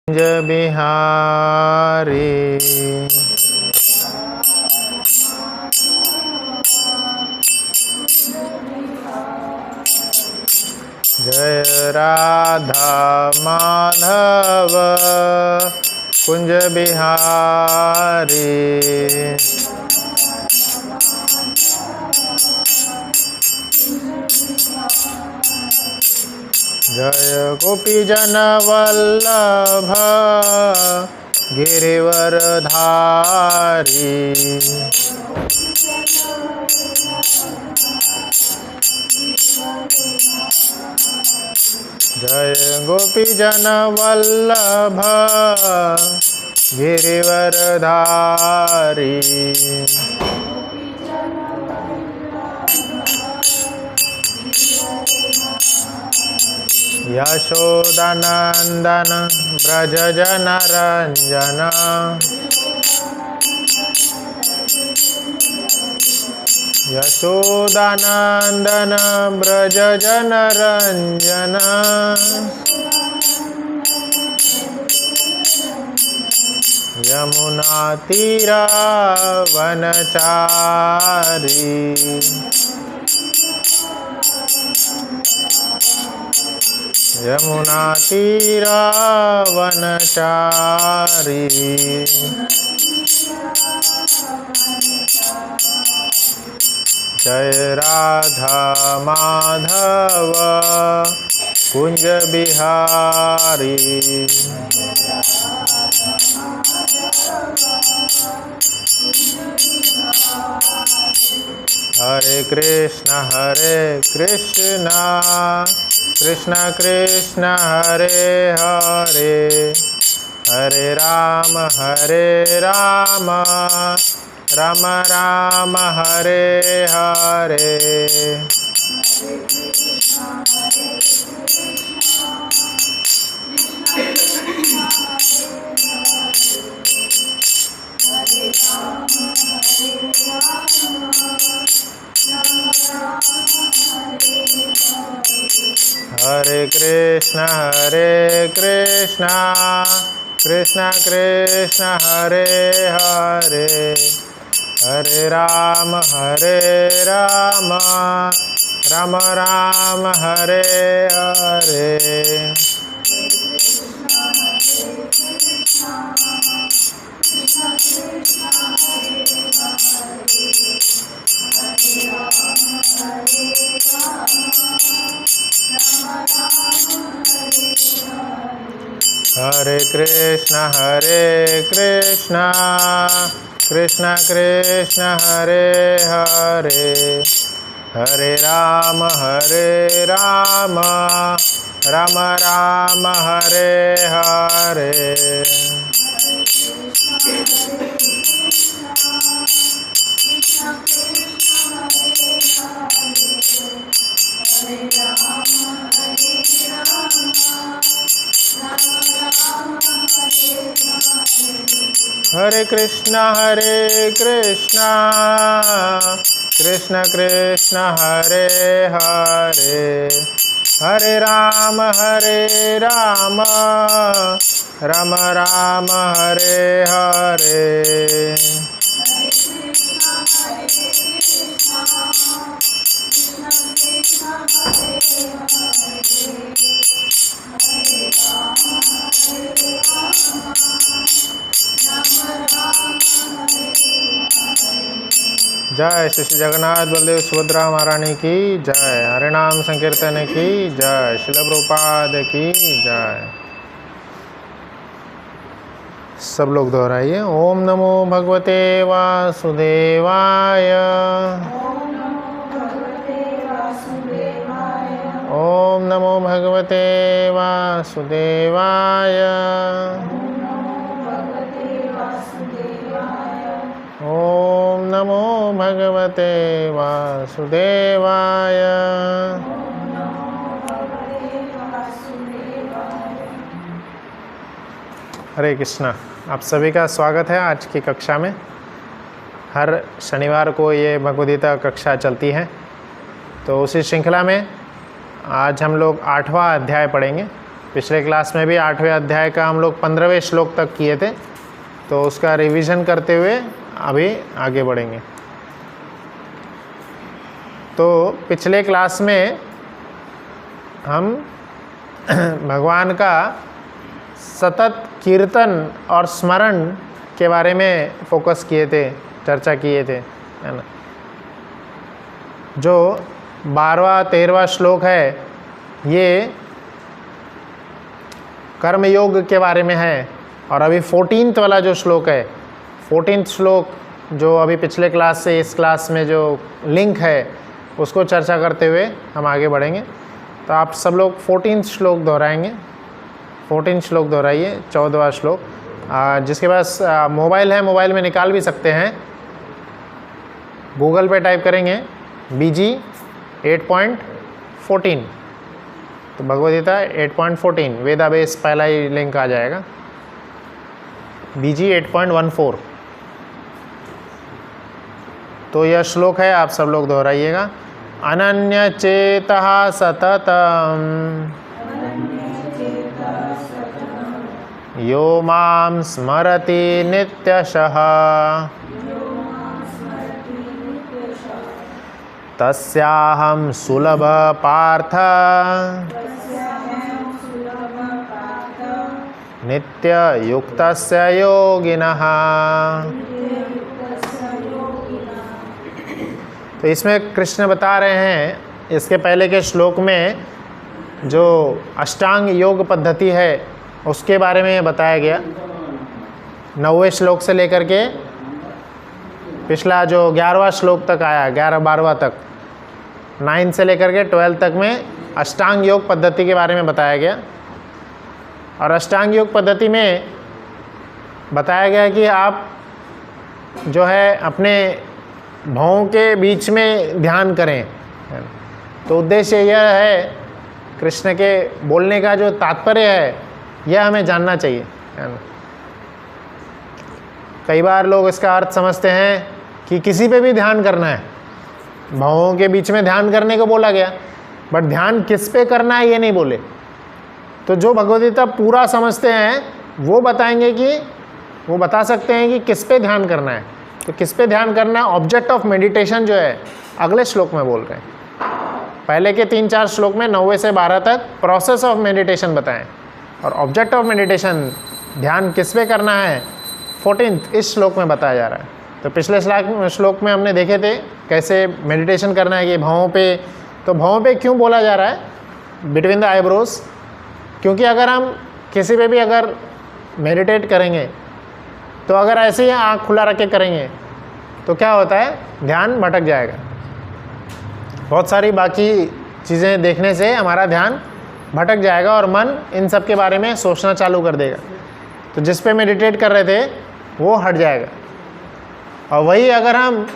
कुंज बिहारी जय राधा माधव कुंज बिहारी जय गोपीजन वल्लभ गिरिवरधारी जय गोपीजन वल्लभ गिरिवरधारी यशोदानंदन ब्रज जन रंजन यशोदानंदन ब्रज जन रंजन यमुना तीरा वनचारी यमुना तीरा वनचारी जय राधा माधव कुंज बिहारी हरे कृष्ण कृष्ण कृष्ण हरे हरे हरे राम राम राम हरे हरे हरे कृष्ण कृष्ण कृष्ण हरे हरे हरे राम राम राम हरे हरे हरे कृष्ण कृष्ण कृष्ण हरे हरे हरे राम राम राम हरे हरे हरे कृष्ण कृष्ण कृष्ण हरे हरे हरे राम राम राम हरे हरे जय श्री जगन्नाथ बलदेव सुभद्रा महारानी की जय। हरिनाम संकीर्तन की जय। श्रील प्रभुपाद की जय। सब लोग दोहराइए। ओम नमो भगवते वासुदेवाय ओम नमो भगवते वासुदेवाय ओम नमो भगवते वासुदेवाय। हरे कृष्णा। आप सभी का स्वागत है आज की कक्षा में। हर शनिवार को ये भगवद गीता कक्षा चलती है, तो उसी श्रृंखला में आज हम लोग 8वां अध्याय पढ़ेंगे। पिछले क्लास में भी 8वें अध्याय का हम लोग 15वें श्लोक तक किए थे, तो उसका रिवीजन करते हुए अभी आगे बढ़ेंगे। तो पिछले क्लास में हम भगवान का सतत कीर्तन और स्मरण के बारे में फोकस किए थे, चर्चा किए थे, है ना। जो 12वां 13वां श्लोक है ये कर्म योग के बारे में है, और अभी 14th वाला जो श्लोक है, 14th श्लोक जो अभी पिछले क्लास से इस क्लास में जो लिंक है उसको चर्चा करते हुए हम आगे बढ़ेंगे। तो आप सब लोग 14th श्लोक दोहराएंगे, 14 श्लोक दोहराइए, 14वां श्लोक। जिसके पास मोबाइल है, मोबाइल में निकाल भी सकते हैं, गूगल पे टाइप करेंगे BG 8.14, तो भगवद गीता 8.14 वेदाबेस पहला ही लिंक आ जाएगा, BG 8.14। तो यह श्लोक है, आप सब लोग दोहराइएगा। अनन्य चेतः सततम यो मां स्मरति नित्यशः तस्याहं सुलभ पार्थ नित्ययुक्तस्य योगिनः। तो इसमें कृष्ण बता रहे हैं, इसके पहले के श्लोक में जो अष्टांग योग पद्धति है उसके बारे में बताया गया। 9वें श्लोक से लेकर के पिछला जो 11वां श्लोक तक आया, 11-12वां तक, 9 से लेकर के 12 तक में अष्टांग योग पद्धति के बारे में बताया गया। और अष्टांग योग पद्धति में बताया गया कि आप जो है अपने भौं के बीच में ध्यान करें। तो उद्देश्य यह है, कृष्ण के बोलने का जो तात्पर्य है यह हमें जानना चाहिए, है ना। कई बार लोग इसका अर्थ समझते हैं कि किसी पे भी ध्यान करना है, भावों के बीच में ध्यान करने को बोला गया, बट ध्यान किस पे करना है ये नहीं बोले। तो जो भगवद गीता पूरा समझते हैं वो बताएंगे कि वो बता सकते हैं कि किस पे ध्यान करना है। तो किस पे ध्यान करना है, ऑब्जेक्ट ऑफ मेडिटेशन जो है अगले श्लोक में बोल रहे हैं। पहले के 3-4 श्लोक में 9वें से 12 तक प्रोसेस ऑफ मेडिटेशन बताएं, और ऑब्जेक्ट ऑफ मेडिटेशन ध्यान किस पे करना है 14th इस श्लोक में बताया जा रहा है। तो पिछले श्लोक में हमने देखे थे कैसे मेडिटेशन करना है कि भावों पे। तो भावों पे क्यों बोला जा रहा है, बिटवीन द आईब्रोज, क्योंकि अगर हम किसी पे भी अगर मेडिटेट करेंगे तो अगर ऐसे ही आँख खुला रख के करेंगे तो क्या होता है, ध्यान भटक जाएगा। बहुत सारी बाकी चीज़ें देखने से हमारा ध्यान भटक जाएगा और मन इन सब के बारे में सोचना चालू कर देगा। तो जिस पे मेडिटेट कर रहे थे वो हट जाएगा। और वही अगर हम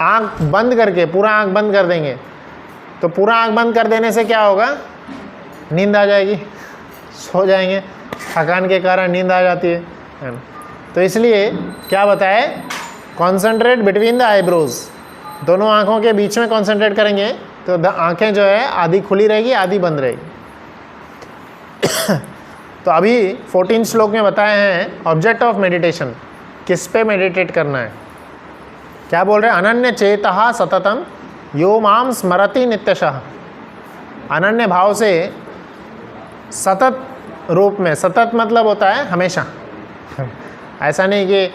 आँख बंद करके पूरा आँख बंद कर देंगे तो पूरा आँख बंद कर देने से क्या होगा, नींद आ जाएगी, सो जाएंगे, थकान के कारण नींद आ जाती है ना। तो इसलिए क्या बताए, कॉन्सेंट्रेट बिटवीन द आईब्रोज, दोनों आँखों के बीच में कॉन्सेंट्रेट करेंगे तो आँखें जो है आधी खुली रहेगी आधी बंद रहेगी। तो अभी 14 श्लोक में बताए हैं ऑब्जेक्ट ऑफ मेडिटेशन, किस पे मेडिटेट करना है। क्या बोल रहे हैं, अनन्य चेतः सततम यो माम स्मरति नित्यशः। अनन्य भाव से सतत रूप में, सतत मतलब होता है हमेशा, ऐसा नहीं कि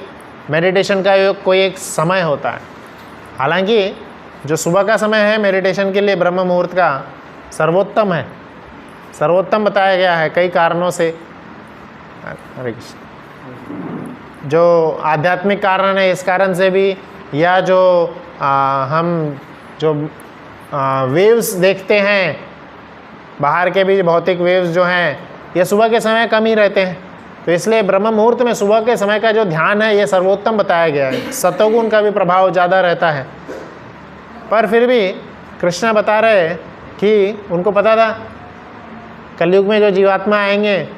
मेडिटेशन का कोई एक समय होता है। हालांकि जो सुबह का समय है मेडिटेशन के लिए ब्रह्म मुहूर्त का सर्वोत्तम है, सर्वोत्तम बताया गया है कई कारणों से। हरे कृष्ण। जो आध्यात्मिक कारण है इस कारण से भी, या जो हम जो वेव्स देखते हैं बाहर के भी भौतिक वेव्स जो हैं ये सुबह के समय कम ही रहते हैं, तो इसलिए ब्रह्म मुहूर्त में सुबह के समय का जो ध्यान है ये सर्वोत्तम बताया गया है। सतोगुण का भी प्रभाव ज़्यादा रहता है, पर फिर भी कृष्ण बता रहे हैं कि उनको पता था कलयुग में जो जीवात्मा आएंगे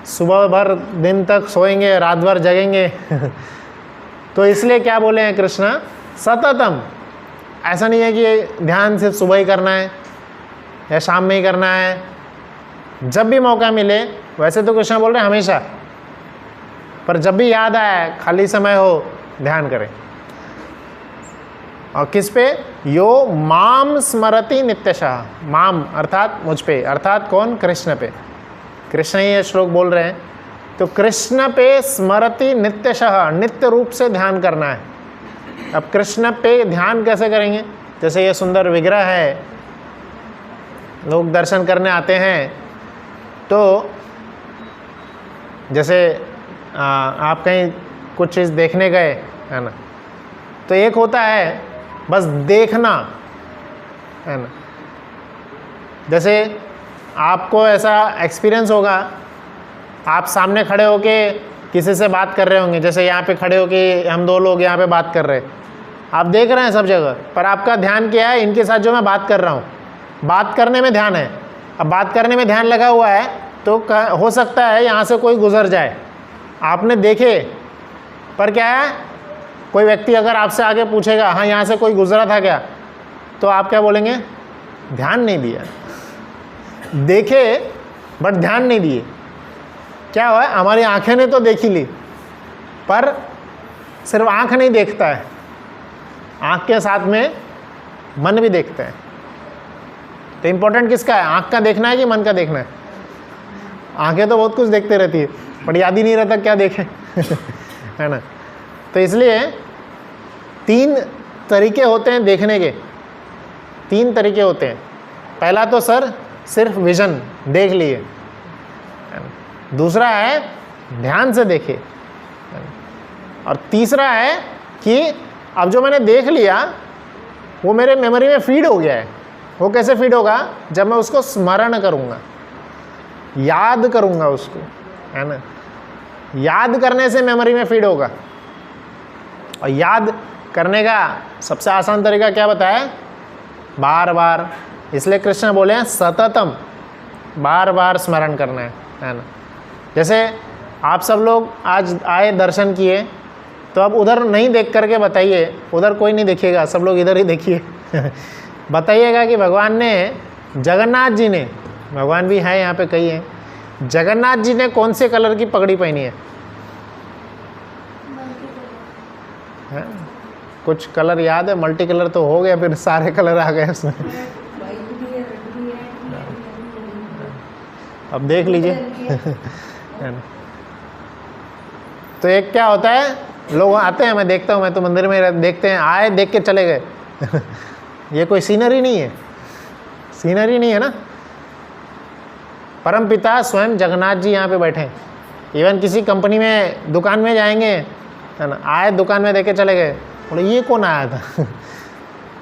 सुबह भर दिन तक सोएंगे, रात भर जगेंगे तो इसलिए क्या बोले हैं कृष्ण, सततम। ऐसा नहीं है कि ध्यान सिर्फ सुबह ही करना है या शाम में ही करना है जब भी मौका मिले, वैसे तो कृष्ण बोल रहे हैं हमेशा, पर जब भी याद आए, खाली समय हो, ध्यान करें। और किस पे? यो माम स्मरति नित्यशः, माम अर्थात मुझ पे, अर्थात कौन? कृष्ण पे। कृष्ण ही ये श्लोक बोल रहे हैं, तो कृष्ण पे स्मरति नित्यशः, नित्य रूप से ध्यान करना है। अब कृष्ण पे ध्यान कैसे करेंगे? जैसे ये सुंदर विग्रह है, लोग दर्शन करने आते हैं, तो जैसे आप कहीं कुछ चीज़ देखने गए, है ना, तो एक होता है बस देखना, है ना। जैसे आपको ऐसा एक्सपीरियंस होगा, आप सामने खड़े होके किसी से बात कर रहे होंगे, जैसे यहाँ पे खड़े होके हम दो लोग यहाँ पे बात कर रहे हैं, आप देख रहे हैं सब जगह, पर आपका ध्यान क्या है? इनके साथ जो मैं बात कर रहा हूँ, बात करने में ध्यान है। अब बात करने में ध्यान लगा हुआ है तो हो सकता है यहाँ से कोई गुजर जाए, आपने देखे, पर क्या है, कोई व्यक्ति अगर आपसे आगे पूछेगा हाँ यहाँ से कोई गुजरा था क्या, तो आप क्या बोलेंगे? ध्यान नहीं दिया। देखे बट ध्यान नहीं दिए। क्या हुआ? हमारी आंखें ने तो देख ही ली, पर सिर्फ आंख नहीं देखता है, आंख के साथ में मन भी देखता है। तो इम्पोर्टेंट किसका है? आंख का देखना है कि मन का देखना है? आंखें तो बहुत कुछ देखते रहती है, पर याद ही नहीं रहता क्या देखें है ना। तो इसलिए 3 तरीके होते हैं देखने के, 3 तरीके होते हैं। पहला तो सर सिर्फ विजन, देख लिए। दूसरा है ध्यान से देखे, और तीसरा है कि अब जो मैंने देख लिया वो मेरे मेमोरी में फीड हो गया है। वो कैसे फीड होगा? जब मैं उसको स्मरण करूँगा, याद करूँगा उसको, है ना। याद करने से मेमोरी में फीड होगा। और याद करने का सबसे आसान तरीका क्या बताया? बार बार। इसलिए कृष्ण बोले हैं सततम, बार बार स्मरण करना है ना। जैसे आप सब लोग आज आए, दर्शन किए, तो अब उधर नहीं देख करके बताइए, उधर कोई नहीं देखिएगा, सब लोग इधर ही देखिए बताइएगा कि भगवान ने, जगन्नाथ जी ने, भगवान भी हैं यहाँ पे कई हैं, जगन्नाथ जी ने कौन से कलर की पगड़ी पहनी है? कुछ कलर याद है? मल्टी कलर तो हो गया, फिर सारे कलर आ गए उसमें अब देख लीजिए है ना। तो एक क्या होता है, लोग आते हैं, मैं देखता हूँ, मैं तो मंदिर में देखते हैं, आए देख के चले गए ये कोई सीनरी नहीं है, सीनरी नहीं है ना। परमपिता स्वयं जगन्नाथ जी यहाँ पे बैठे हैं। इवन किसी कंपनी में, दुकान में जाएंगे, है ना, आए दुकान में देखे चले गए, बोले ये कौन आया था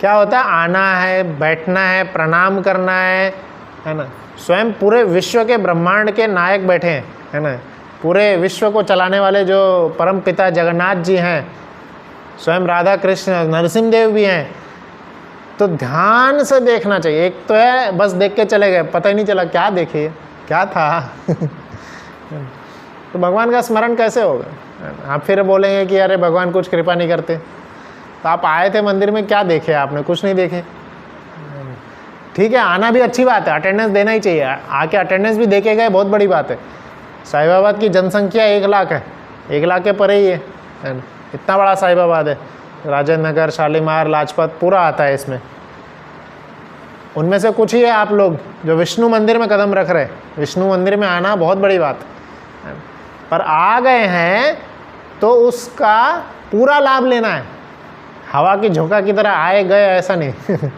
क्या होता है? आना है, बैठना है, प्रणाम करना है ना। स्वयं पूरे विश्व के ब्रह्मांड के नायक बैठे हैं, है ना। पूरे विश्व को चलाने वाले जो परम पिता जगन्नाथ जी हैं, स्वयं राधा कृष्ण नरसिंह देव भी हैं। तो ध्यान से देखना चाहिए। एक तो है बस देख के चले गए, पता ही नहीं चला क्या देखे, क्या था तो भगवान का स्मरण कैसे होगा? आप फिर बोलेंगे कि अरे भगवान कुछ कृपा नहीं करते। तो आप आए थे मंदिर में, क्या देखे आपने? कुछ नहीं देखे। ठीक है, आना भी अच्छी बात है, अटेंडेंस देना ही चाहिए, आके अटेंडेंस भी देके गए, बहुत बड़ी बात है। साहिबाबाद की जनसंख्या 1 लाख है, 1 लाख के परे ही है ना। इतना बड़ा साहिबाबाद है, राजेंद्र नगर, शालीमार, लाजपत पूरा आता है इसमें। उनमें से कुछ ही है आप लोग जो विष्णु मंदिर में कदम रख रहे। विष्णु मंदिर में आना बहुत बड़ी बात है, पर आ गए हैं तो उसका पूरा लाभ लेना है। हवा की झोंका की तरह आए गए ऐसा नहीं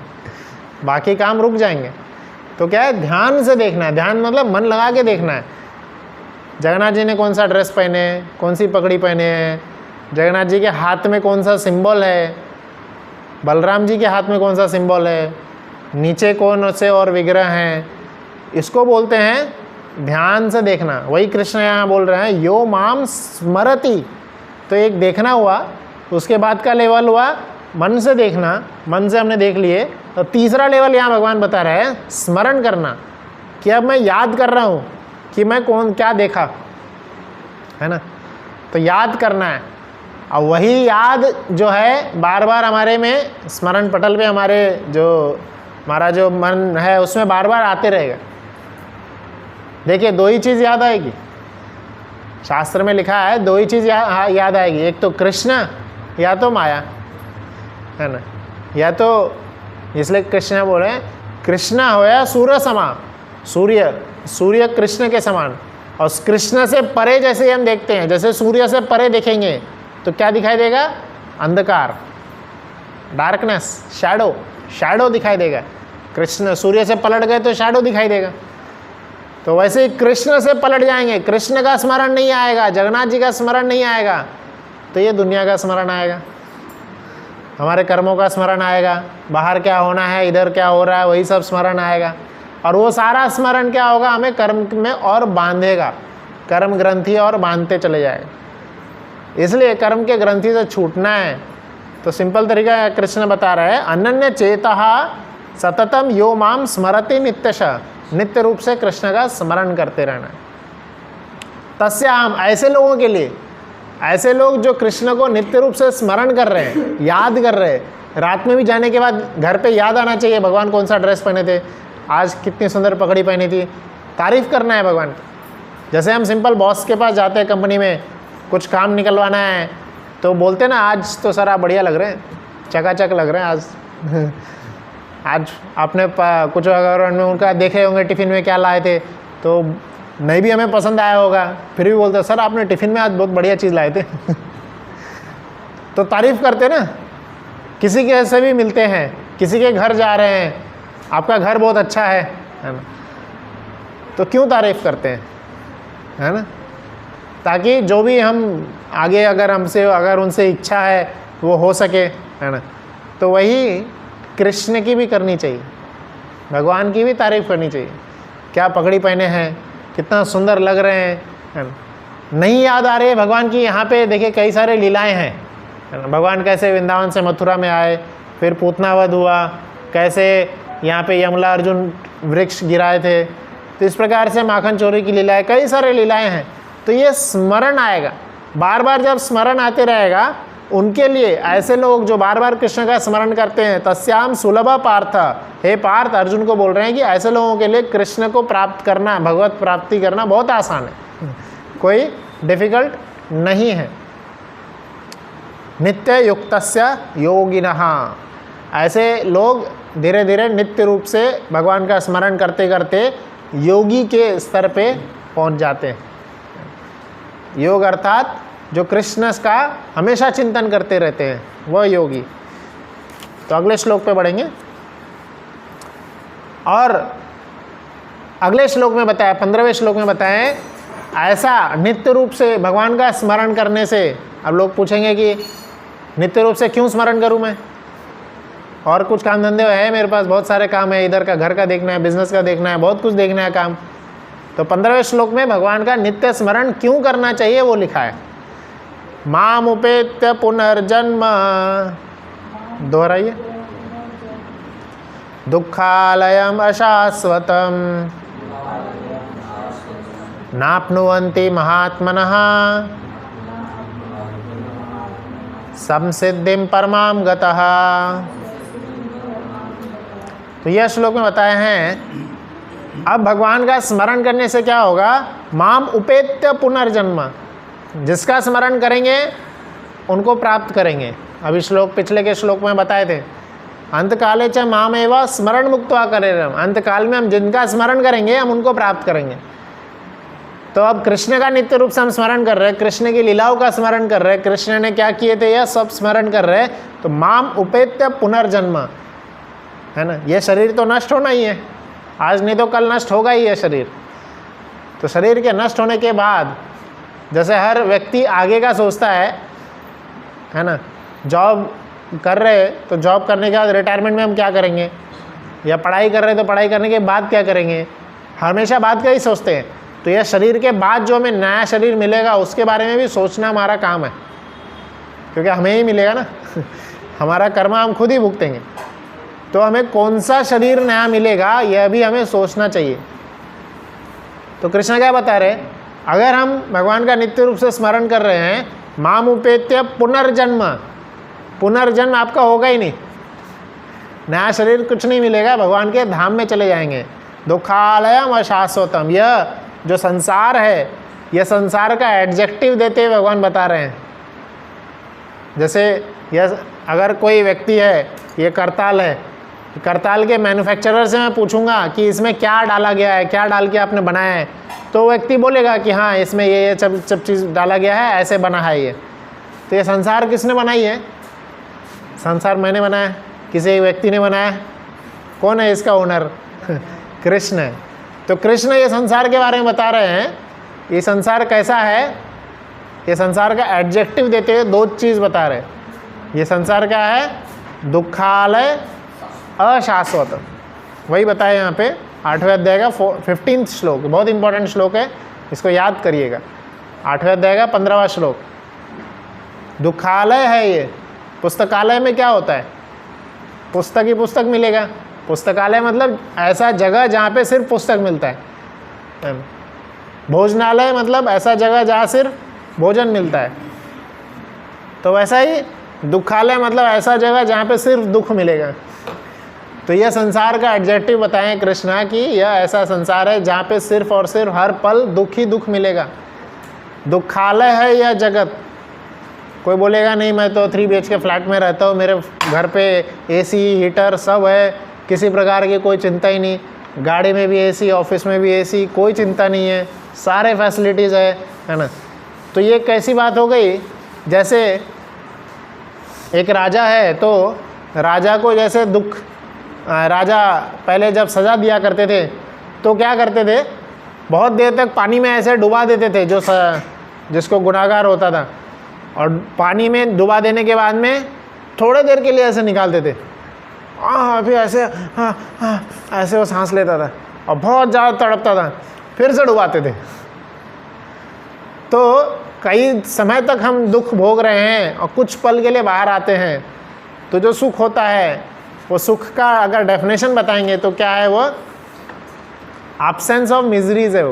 बाकी काम रुक जाएंगे। तो क्या है? ध्यान से देखना है। ध्यान मतलब मन लगा के देखना है। जगन्नाथ जी ने कौन सा ड्रेस पहने, कौन सी पगड़ी पहने हैं, जगन्नाथ जी के हाथ में कौन सा सिंबल है, बलराम जी के हाथ में कौन सा सिंबल है, नीचे कौन से और विग्रह हैं, इसको बोलते हैं ध्यान से देखना। वही कृष्ण यहाँ बोल रहे हैं यो माम स्मरति। तो एक देखना हुआ, उसके बाद का लेवल हुआ मन से देखना। मन से हमने देख लिए, तो तीसरा लेवल यहाँ भगवान बता रहे हैं स्मरण करना, कि अब मैं याद कर रहा हूँ कि मैं कौन क्या देखा, है ना। तो याद करना है। और वही याद जो है बार बार हमारे में स्मरण पटल पे, हमारे जो हमारा जो मन है उसमें बार बार आते रहेगा। देखिए दो ही चीज़ याद आएगी, शास्त्र में लिखा है दो ही चीज़ याद आएगी, एक तो कृष्ण या तो माया, है ना। या तो इसलिए कृष्ण बोल रहे हैं कृष्ण होया सूर्य समा, सूर्य कृष्ण के समान। और कृष्ण से परे जैसे हम देखते हैं, जैसे सूर्य से परे देखेंगे तो क्या दिखाई देगा? अंधकार, डार्कनेस, शैडो दिखाई देगा। कृष्ण सूर्य से पलट गए तो शैडो दिखाई देगा। तो वैसे ही कृष्ण से पलट जाएंगे, कृष्ण का स्मरण नहीं आएगा, जगन्नाथ जी का स्मरण नहीं आएगा, तो ये दुनिया का स्मरण आएगा, हमारे कर्मों का स्मरण आएगा, बाहर क्या होना है, इधर क्या हो रहा है, वही सब स्मरण आएगा। और वो सारा स्मरण क्या होगा? हमें कर्म में और बांधेगा, कर्म ग्रंथि और बांधते चले जाएगा। इसलिए कर्म के ग्रंथि से छूटना है तो सिंपल तरीका कृष्ण बता रहे हैं, अनन्य चेतः सततम यो माम स्मरति नित्यशः, नित्य रूप से कृष्ण का स्मरण करते रहना। तस्याम, ऐसे लोगों के लिए, ऐसे लोग जो कृष्ण को नित्य रूप से स्मरण कर रहे हैं, याद कर रहे हैं, रात में भी जाने के बाद घर पे याद आना चाहिए भगवान कौन सा ड्रेस पहने थे, आज कितनी सुंदर पगड़ी पहनी थी, तारीफ करना है भगवान की। जैसे हम सिंपल बॉस के पास जाते हैं, कंपनी में कुछ काम निकलवाना है तो बोलते ना आज तो सर आप बढ़िया लग रहे हैं, चकाचक लग रहे हैं आज आज आपने कुछ अगर उनका देखे होंगे टिफ़िन में क्या लाए थे तो नहीं भी हमें पसंद आया होगा, फिर भी बोलते सर आपने टिफ़िन में आज बहुत बढ़िया चीज़ लाए थे तो तारीफ़ करते ना। किसी के से भी मिलते हैं, किसी के घर जा रहे हैं, आपका घर बहुत अच्छा है ना, तो क्यों तारीफ़ करते हैं, है ना, ताकि जो भी हम आगे अगर उनसे इच्छा है वो हो सके, है ना। तो वही कृष्ण की भी करनी चाहिए, भगवान की भी तारीफ़ करनी चाहिए, क्या पगड़ी पहने हैं, कितना सुंदर लग रहे हैं, है ना। नहीं याद आ रहे भगवान की, यहाँ पे देखिए कई सारे लीलाएं हैं, है ना। भगवान कैसे वृंदावन से मथुरा में आए, फिर पूतनावध हुआ, कैसे यहाँ पे यमला अर्जुन वृक्ष गिराए थे, तो इस प्रकार से माखन चोरी की लीलाएं, कई सारे लीलाएं हैं। तो ये स्मरण आएगा, बार बार जब स्मरण आते रहेगा, उनके लिए ऐसे लोग जो बार बार कृष्ण का स्मरण करते हैं, तस्याम सुलभ पार्थ, हे पार्थ अर्जुन को बोल रहे हैं कि ऐसे लोगों के लिए कृष्ण को प्राप्त करना, भगवत प्राप्ति करना बहुत आसान है, कोई डिफिकल्ट नहीं है। नित्य युक्तस्य योगिनः, ऐसे लोग धीरे धीरे नित्य रूप से भगवान का स्मरण करते करते योगी के स्तर पे पहुंच जाते हैं। योग अर्थात जो कृष्ण का हमेशा चिंतन करते रहते हैं, वह योगी। तो अगले श्लोक पे बढ़ेंगे और अगले श्लोक में बताया, 15वें श्लोक में बताएं, ऐसा नित्य रूप से भगवान का स्मरण करने से। अब लोग पूछेंगे कि नित्य रूप से क्यों स्मरण करूं मैं, और कुछ काम धंधे है मेरे पास, बहुत सारे काम है, इधर का घर का देखना है, बिजनेस का देखना है, बहुत कुछ देखना है काम। तो 15वें श्लोक में भगवान का नित्य स्मरण क्यों करना चाहिए वो लिखा है। माम उपेत्य पुनर्जन्म, दोहराइए, दुःखालयम अशाश्वतम नाप्नुवन्ति महात्मनः संसिद्धिं परमां गतः। तो यह श्लोक में बताए हैं, अब भगवान का स्मरण करने से क्या होगा, माम उपेत्य पुनर्जन्म, जिसका स्मरण करेंगे उनको प्राप्त करेंगे। अभी श्लोक पिछले के श्लोक में बताए थे, अंतकाले च माम एव स्मरण मुक्त्वा करेरम, अंतकाल में हम जिनका स्मरण करेंगे हम उनको प्राप्त करेंगे। तो अब कृष्ण का नित्य रूप से हम स्मरण कर रहे हैं, कृष्ण की लीलाओं का स्मरण कर रहे हैं, कृष्ण ने क्या किए थे यह सब स्मरण कर रहे हैं, तो माम उपेत्य पुनर्जन्म, है ना। ये शरीर तो नष्ट होना ही है, आज नहीं तो कल नष्ट होगा ही है शरीर। तो शरीर के नष्ट होने के बाद जैसे हर व्यक्ति आगे का सोचता है ना, जॉब कर रहे तो जॉब करने के बाद रिटायरमेंट में हम क्या करेंगे, या पढ़ाई कर रहे तो पढ़ाई करने के बाद क्या करेंगे, हमेशा बाद का ही सोचते हैं। तो यह शरीर के बाद जो हमें नया शरीर मिलेगा उसके बारे में भी सोचना हमारा काम है, क्योंकि हमें ही मिलेगा ना हमारा कर्म हम खुद ही भुगतेंगे। तो हमें कौन सा शरीर नया मिलेगा यह भी हमें सोचना चाहिए। तो कृष्ण क्या बता रहे, अगर हम भगवान का नित्य रूप से स्मरण कर रहे हैं, माम उपेत्य पुनर्जन्म, पुनर्जन्म आपका होगा ही नहीं, नया शरीर कुछ नहीं मिलेगा, भगवान के धाम में चले जाएंगे। दुखालयम अशाश्वतम, यह जो संसार है, यह संसार का एडजेक्टिव देते हुए भगवान बता रहे हैं। जैसे यह अगर कोई व्यक्ति है, ये करताल है, करताल के मैन्युफैक्चरर से मैं पूछूंगा कि इसमें क्या डाला गया है, क्या डाल के आपने बनाया है, तो व्यक्ति बोलेगा कि हाँ इसमें ये सब चीज़ डाला गया है, ऐसे बना है ये। तो ये संसार किसने बनाई है? संसार मैंने बनाया, किसी एक व्यक्ति ने बनाया। कौन है इसका ओनर? कृष्ण है। तो कृष्ण ये संसार के बारे में बता रहे हैं, ये संसार कैसा है, ये संसार का एडजेक्टिव देते हुए दो चीज़ बता रहे। ये संसार क्या है? दुखालय अशाश्वत, वही बताया यहाँ पे 8वें अध्याय का 15वां श्लोक, बहुत इंपॉर्टेंट श्लोक है, इसको याद करिएगा। 8वें अध्याय का 15वां श्लोक। दुखालय है ये। पुस्तकालय में क्या होता है? पुस्तक ही पुस्तक मिलेगा। पुस्तकालय मतलब ऐसा जगह जहाँ पे सिर्फ पुस्तक मिलता है। भोजनालय मतलब ऐसा जगह जहाँ सिर्फ भोजन मिलता है। तो वैसा ही दुखालय मतलब ऐसा जगह जहाँ पे सिर्फ दुख मिलेगा। तो यह संसार का एडजेक्टिव बताएं कृष्णा कि यह ऐसा संसार है जहाँ पे सिर्फ और सिर्फ हर पल दुख ही दुख मिलेगा। दुखालय है यह जगत। कोई बोलेगा नहीं मैं तो 3 BHK फ्लैट में रहता हूँ, मेरे घर पे AC हीटर सब है, किसी प्रकार की कोई चिंता ही नहीं, गाड़ी में भी AC, ऑफिस में भी AC, कोई चिंता नहीं है, सारे फैसिलिटीज़ है ना। तो ये कैसी बात हो गई? जैसे एक राजा है, तो राजा को जैसे दुख, राजा पहले जब सज़ा दिया करते थे तो क्या करते थे? बहुत देर तक पानी में ऐसे डुबा देते थे जिसको गुनाहगार होता था, और पानी में डुबा देने के बाद में थोड़े देर के लिए ऐसे निकालते थे। फिर ऐसे ऐसे वो सांस लेता था और बहुत ज़्यादा तड़पता था, फिर से डुबाते थे। तो कई समय तक हम दुख भोग रहे हैं और कुछ पल के लिए बाहर आते हैं, तो जो सुख होता है वो सुख का अगर डेफिनेशन बताएंगे तो क्या है? वो एब्सेंस ऑफ मिजरीज है।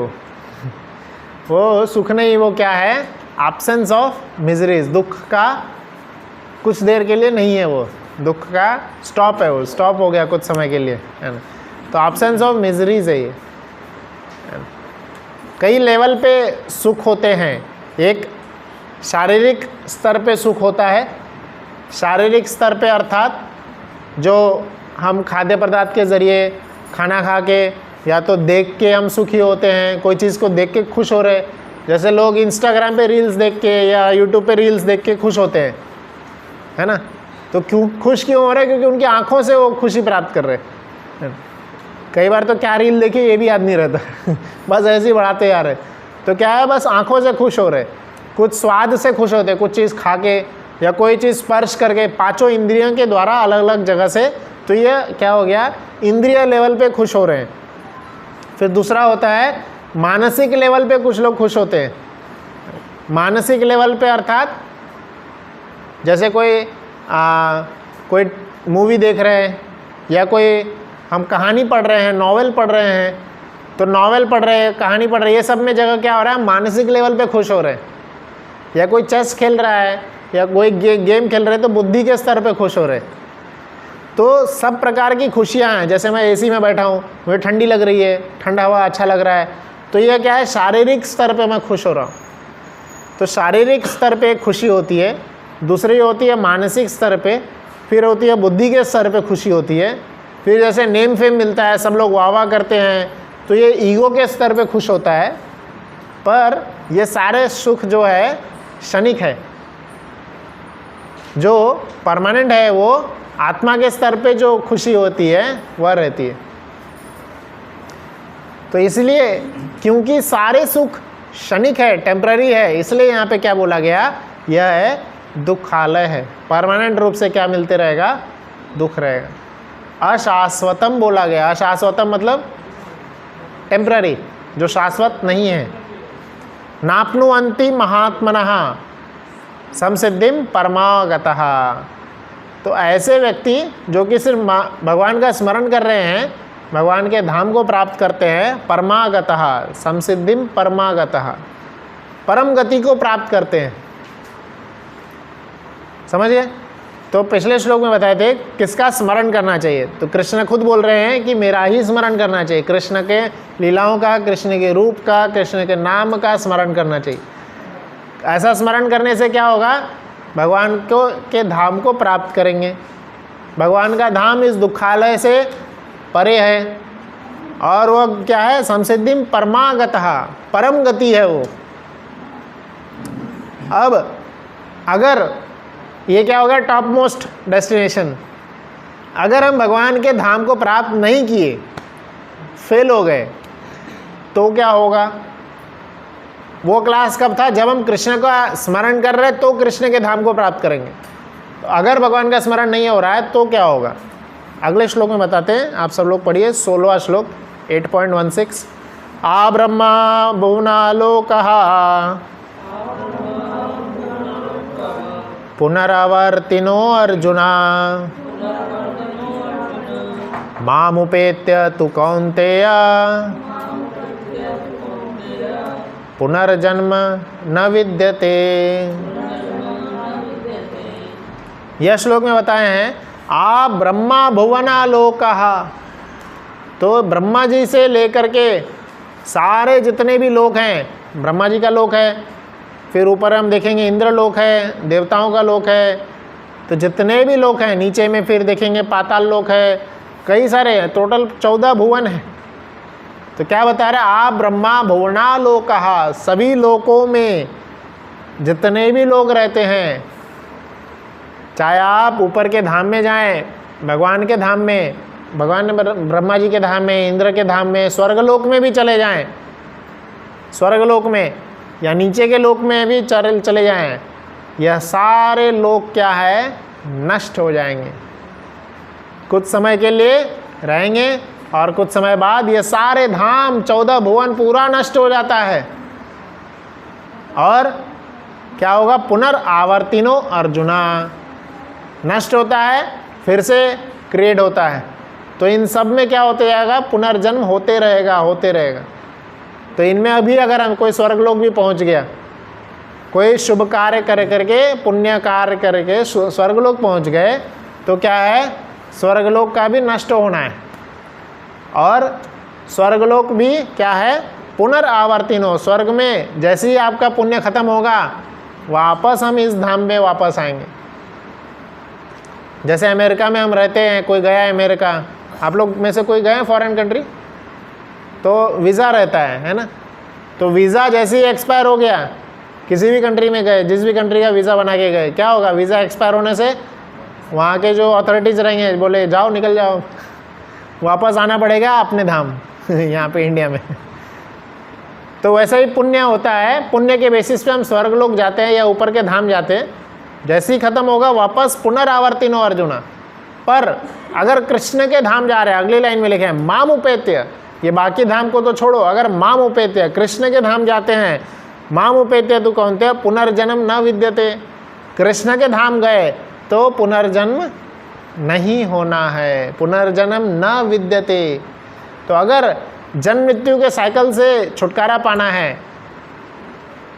वो सुख नहीं, वो क्या है? Absence of miseries. दुख का कुछ देर के लिए नहीं है, वो दुख का स्टॉप है, वो स्टॉप हो गया कुछ समय के लिए, है ना। तो एब्सेंस ऑफ मिजरीज है ये। कई लेवल पे सुख होते हैं। एक शारीरिक स्तर पे सुख होता है। शारीरिक स्तर पे अर्थात जो हम खाद्य पदार्थ के ज़रिए खाना खा के या तो देख के हम सुखी होते हैं, कोई चीज़ को देख के खुश हो रहे। जैसे लोग इंस्टाग्राम पे रील्स देख के या यूट्यूब पे रील्स देख के खुश होते हैं, है ना। तो क्यों खुश क्यों हो रहे हैं? क्योंकि उनकी आंखों से वो खुशी प्राप्त कर रहे हैं। कई बार तो क्या रील देखी ये भी याद नहीं रहता बस ऐसे ही बढ़ाते जा रहे। तो क्या है? बस आंखों से खुश हो रहे, कुछ स्वाद से खुश होते, कुछ चीज़ खा के या कोई चीज़ स्पर्श करके, 5 इंद्रियों के द्वारा अलग अलग जगह से। तो ये क्या हो गया? इंद्रिय लेवल पे खुश हो रहे हैं। फिर दूसरा होता है मानसिक लेवल पे कुछ लोग खुश होते हैं। मानसिक लेवल पे अर्थात जैसे कोई मूवी देख रहे हैं या कोई हम कहानी पढ़ रहे हैं, नॉवेल पढ़ रहे हैं, तो नॉवेल पढ़ रहे हैं, कहानी पढ़ रहे हैं, ये सब में जगह क्या हो रहा है? मानसिक लेवल पे खुश हो रहे हैं। या कोई चेस खेल रहा है या कोई गेम खेल रहे हैं, तो बुद्धि के स्तर पे खुश हो रहे हैं। तो सब प्रकार की खुशियाँ हैं। जैसे मैं AC में बैठा हूँ, मुझे ठंडी लग रही है, ठंडा हवा अच्छा लग रहा है, तो यह क्या है? शारीरिक स्तर पे मैं खुश हो रहा हूँ। तो शारीरिक स्तर पे एक खुशी होती है, दूसरी होती है मानसिक स्तर पे, फिर होती है बुद्धि के स्तर पे खुशी होती है। फिर जैसे नेम फेम मिलता है, सब लोग वाह वाह करते हैं, तो ये ईगो के स्तर पे खुश होता है। पर ये सारे सुख जो है क्षणिक है, जो परमानेंट है वो आत्मा के स्तर पे जो खुशी होती है वह रहती है। तो इसलिए क्योंकि सारे सुख क्षणिक है, टेम्पररी है, इसलिए यहाँ पे क्या बोला गया? यह है दुखालय है। परमानेंट रूप से क्या मिलते रहेगा? दुख रहेगा। अशाश्वतम बोला गया। अशाश्वतम मतलब टेम्पररी, जो शाश्वत नहीं है। नाप्नुवन्ति महात्मनः संसिद्धिम परमागतः। तो ऐसे व्यक्ति जो कि सिर्फ भगवान का स्मरण कर रहे हैं, भगवान के धाम को प्राप्त करते हैं, परमागतः संसिद्धिम परमागतः, परम गति को प्राप्त करते हैं। समझिए, तो पिछले श्लोक में बताए थे किसका स्मरण करना चाहिए, तो कृष्ण खुद बोल रहे हैं कि मेरा ही स्मरण करना चाहिए, कृष्ण के लीलाओं का, कृष्ण के रूप का, कृष्ण के नाम का स्मरण करना चाहिए। ऐसा स्मरण करने से क्या होगा, भगवान को के धाम को प्राप्त करेंगे। भगवान का धाम इस दुखालय से परे है और वो क्या है, संसिद्धिम परमागतः, परम गति है वो। अब अगर ये क्या होगा, टॉप मोस्ट डेस्टिनेशन, अगर हम भगवान के धाम को प्राप्त नहीं किए, फेल हो गए, तो क्या होगा। वो क्लास कब था, जब हम कृष्ण का स्मरण कर रहे तो कृष्ण के धाम को प्राप्त करेंगे। तो अगर भगवान का स्मरण नहीं हो रहा है तो क्या होगा, अगले श्लोक में बताते हैं। आप सब लोग पढ़िए 16वां श्लोक 8.16। आ ब्रह्मा भुवनालोकः पुनरावर्तिनो अर्जुना मामुपेत्य तु कौन्तेय पुनर्जन्म न विद्यते। यह श्लोक में बताए हैं आ ब्रह्मा भुवनालोकः, तो ब्रह्मा जी से लेकर के सारे जितने भी लोक हैं, ब्रह्मा जी का लोक है, फिर ऊपर हम देखेंगे इंद्र लोक है, देवताओं का लोक है, तो जितने भी लोक हैं, नीचे में फिर देखेंगे पाताल लोक है, कई सारे हैं, टोटल 14 भुवन है। तो क्या बता रहे हैं, आप ब्रह्मा भुवनालोकः, सभी लोकों में जितने भी लोग रहते हैं, चाहे आप ऊपर के धाम में जाएं, भगवान के धाम में, भगवान ब्रह्मा जी के धाम में, इंद्र के धाम में, स्वर्गलोक में भी चले जाएं, स्वर्गलोक में या नीचे के लोक में भी चले जाएं, यह सारे लोक क्या है, नष्ट हो जाएंगे। कुछ समय के लिए रहेंगे और कुछ समय बाद ये सारे धाम 14 भुवन पूरा नष्ट हो जाता है। और क्या होगा, पुनरावर्तिनो अर्जुना, नष्ट होता है फिर से क्रिएट होता है। तो इन सब में क्या होते जाएगा, पुनर्जन्म होते रहेगा, होते रहेगा। तो इनमें अभी अगर हम कोई स्वर्गलोक भी पहुंच गया, कोई शुभ कार्य कर करके, पुण्य कार्य करके स्वर्गलोक पहुंच गए, तो क्या है, स्वर्गलोक का भी नष्ट होना है। और स्वर्गलोक भी क्या है, पुनरावर्तिनो, स्वर्ग में जैसे ही आपका पुण्य खत्म होगा, वापस हम इस धाम में वापस आएंगे। जैसे अमेरिका में हम रहते हैं, कोई गया है अमेरिका, आप लोग में से कोई गए हैं फॉरेन कंट्री, तो वीज़ा रहता है ना। तो वीज़ा जैसे ही एक्सपायर हो गया, किसी भी कंट्री में गए, जिस भी कंट्री का वीज़ा बना के गए, क्या होगा, वीज़ा एक्सपायर होने से वहाँ के जो अथॉरिटीज़ रहेंगे, बोले जाओ, निकल जाओ, वापस आना पड़ेगा अपने धाम यहाँ पे इंडिया में। तो वैसा ही पुण्य होता है, पुण्य के बेसिस पे हम स्वर्गलोक जाते हैं या ऊपर के धाम जाते हैं, जैसे ही खत्म होगा वापस पुनरावर्तिनो अर्जुना। पर अगर कृष्ण के धाम जा रहे हैं, अगली लाइन में लिखे हैं माम उपेत्य, ये बाकी धाम को तो छोड़ो, अगर माम उपेत्य कृष्ण के धाम जाते हैं, माम उपेत्य तो कौनते पुनर्जन्म न विद्यते, कृष्ण के धाम गए तो पुनर्जन्म नहीं होना है, पुनर्जन्म न विद्यते। तो अगर जन्म मृत्यु के साइकिल से छुटकारा पाना है,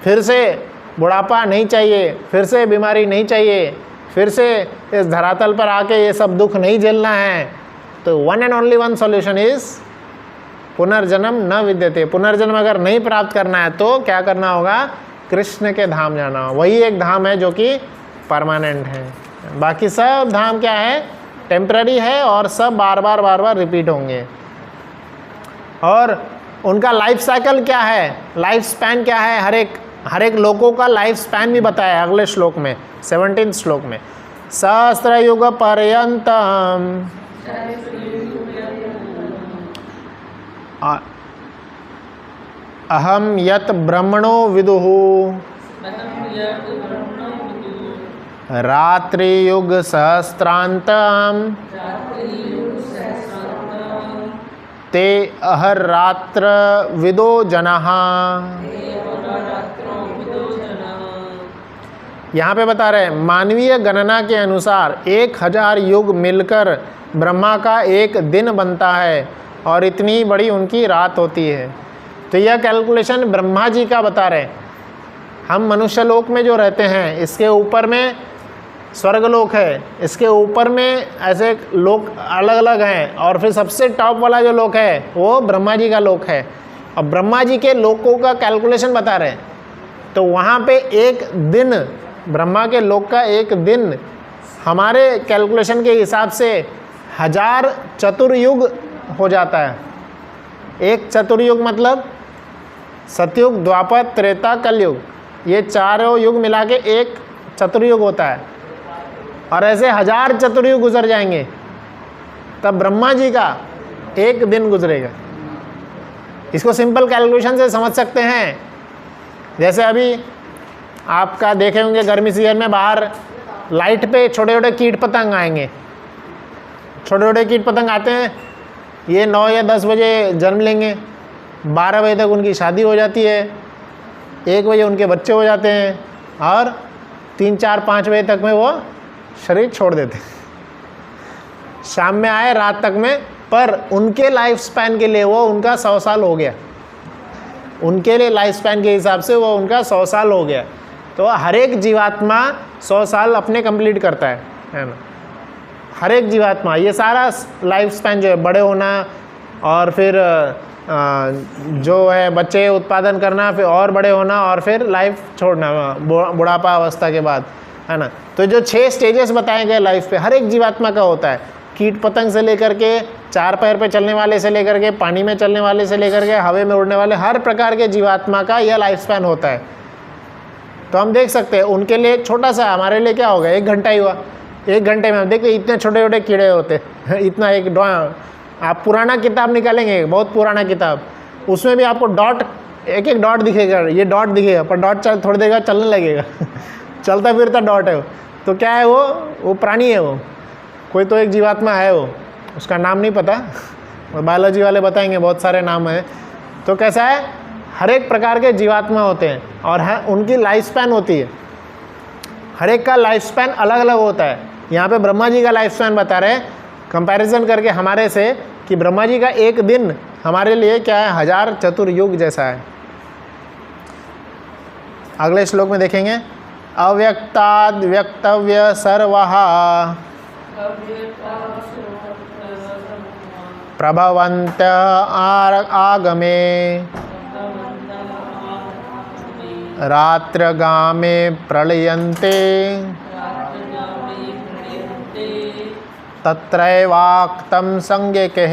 फिर से बुढ़ापा नहीं चाहिए, फिर से बीमारी नहीं चाहिए, फिर से इस धरातल पर आके ये सब दुख नहीं झेलना है, तो one and only one solution is पुनर्जन्म न विद्यते। पुनर्जन्म अगर नहीं प्राप्त करना है तो क्या करना होगा, कृष्ण के धाम जाना होगा। वही एक धाम है जो कि परमानेंट है, बाकी सब धाम क्या है, टेम्पररी है और सब बार बार रिपीट होंगे। और उनका लाइफ साइकिल क्या है, लाइफ स्पैन क्या है, हर एक लोगों का लाइफ स्पैन भी बताया है अगले श्लोक में, 17 श्लोक में। सहस्त्र युग पर्यंतम अहम यत ब्रह्मणो विदुहु रात्रि युग सहस्त्रांतम ते अहर्रात्र विदो जनः। यहाँ पे बता रहे हैं मानवीय गणना के अनुसार 1000 युग मिलकर ब्रह्मा का एक दिन बनता है और इतनी बड़ी उनकी रात होती है। तो यह कैलकुलेशन ब्रह्मा जी का बता रहे हैं। हम मनुष्य लोक में जो रहते हैं, इसके ऊपर में स्वर्गलोक है, इसके ऊपर में ऐसे लोक अलग अलग हैं, और फिर सबसे टॉप वाला जो लोक है वो ब्रह्मा जी का लोक है। और ब्रह्मा जी के लोकों का कैलकुलेशन बता रहे हैं, तो वहाँ पे एक दिन, ब्रह्मा के लोक का एक दिन हमारे कैलकुलेशन के हिसाब से 1000 चतुर्युग हो जाता है। एक चतुर्युग मतलब सतयुग, द्वापर, त्रेता, कलयुग, ये चारों युग मिला के एक चतुर्युग होता है। और ऐसे 1000 चतुर्युग गुजर जाएंगे तब ब्रह्मा जी का एक दिन गुजरेगा। इसको सिंपल कैलकुलेशन से समझ सकते हैं। जैसे अभी आपका देखे होंगे गर्मी सीजन में बाहर लाइट पे छोटे छोटे कीट पतंग आएंगे, छोटे छोटे कीट पतंग आते हैं, ये 9 या 10 बजे जन्म लेंगे, 12 बजे तक उनकी शादी हो जाती है, 1 बजे उनके बच्चे हो जाते हैं, और 3, 4, 5 बजे तक में वो शरीर छोड़ देते हैं। शाम में आए रात तक में, पर उनके लाइफ स्पैन के लिए वो उनका 100 साल हो गया, उनके लिए लाइफ स्पैन के हिसाब से वो उनका 100 साल हो गया। तो हर एक जीवात्मा 100 साल अपने कंप्लीट करता है ना, हर एक जीवात्मा। ये सारा लाइफ स्पैन जो है, बड़े होना, और फिर जो है बच्चे उत्पादन करना, फिर और बड़े होना, और फिर लाइफ छोड़ना बुढ़ापा अवस्था के बाद, है ना। तो जो 6 स्टेजेस बताए गए लाइफ पे हर एक जीवात्मा का होता है, कीट पतंग से लेकर के, 4 पैर पे चलने वाले से लेकर के, पानी में चलने वाले से लेकर के, हवा में उड़ने वाले, हर प्रकार के जीवात्मा का यह लाइफ स्पैन होता है। तो हम देख सकते हैं उनके लिए छोटा सा, हमारे लिए क्या होगा, 1 घंटा ही हुआ। 1 घंटे में हम देखते इतने छोटे छोटे कीड़े होते इतना एक आप पुराना किताब निकालेंगे, बहुत पुराना किताब, उसमें भी आपको डॉट, एक एक डॉट दिखेगा, ये डॉट दिखेगा, पर डॉट थोड़ी देर बाद चलने लगेगा चलता फिरता डॉट है वो। तो क्या है वो प्राणी है, वो कोई तो एक जीवात्मा है, वो उसका नाम नहीं पता, बायोलॉजी वाले बताएंगे, बहुत सारे नाम हैं। तो कैसा है, हर एक प्रकार के जीवात्मा होते हैं, और उनकी लाइफ स्पैन होती है, हर एक का लाइफ स्पैन अलग अलग होता है। यहाँ पे ब्रह्मा जी का लाइफ स्पैन बता रहे हैं कंपैरिजन करके हमारे से, कि ब्रह्मा जी का एक दिन हमारे लिए क्या है, 1000 चतुर्युग जैसा है। अगले श्लोक में देखेंगे, अव्यक्ताद् व्यक्तव्य सर्वः प्रभवन्त आगमे रात्रगामे प्रलयन्ते तत्रैवाक्तं संज्ञके।